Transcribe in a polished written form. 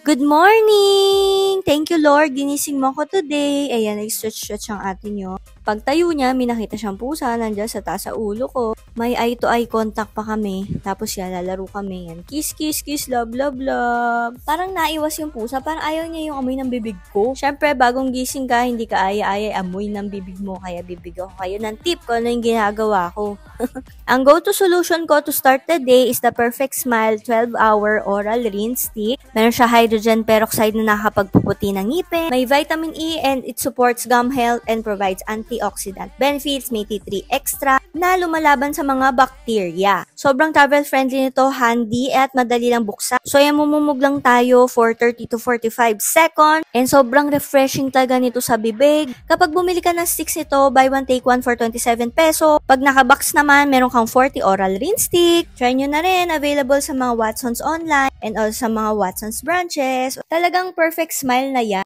Good morning! Thank you, Lord. Ginising mo ko today. Ayan, nag-stretch-stretch ang ate nyo. Pagtayo niya, may nakita siyang pusa. Nandiyan sa taas sa ulo ko. May eye-to-eye contact pa kami. Tapos yan, lalaro kami. Yan. Kiss, kiss, kiss, love, love, love. Parang naiwas yung pusa. Parang ayaw niya yung amoy ng bibig ko. Siyempre, bagong gising ka, hindi ka aya-aya amoy ng bibig mo. Kaya bibigyan ko kayo ng tip kung ano yung ginagawa ko. Ang go-to solution ko to start the day is the Perfect Smile 12-hour oral rinse stick. Meron siya hydrogen peroxide na nakakapagpuputi ng ngipin. May vitamin E and it supports gum health and provides antioxidant benefits. May T3 extra na lumalaban sa mga bakterya. Sobrang travel-friendly nito, handy at madali lang buksan. So, yan mumumug lang tayo for 30 to 45 seconds. And sobrang refreshing talaga nito sa bibig. Kapag bumili ka ng sticks nito, buy one take one for 27 peso. Pag nakabox naman, meron kang 40 oral rinse stick. Try nyo na rin. Available sa mga Watsons online and also sa mga Watsons branches. Talagang perfect smile na yan.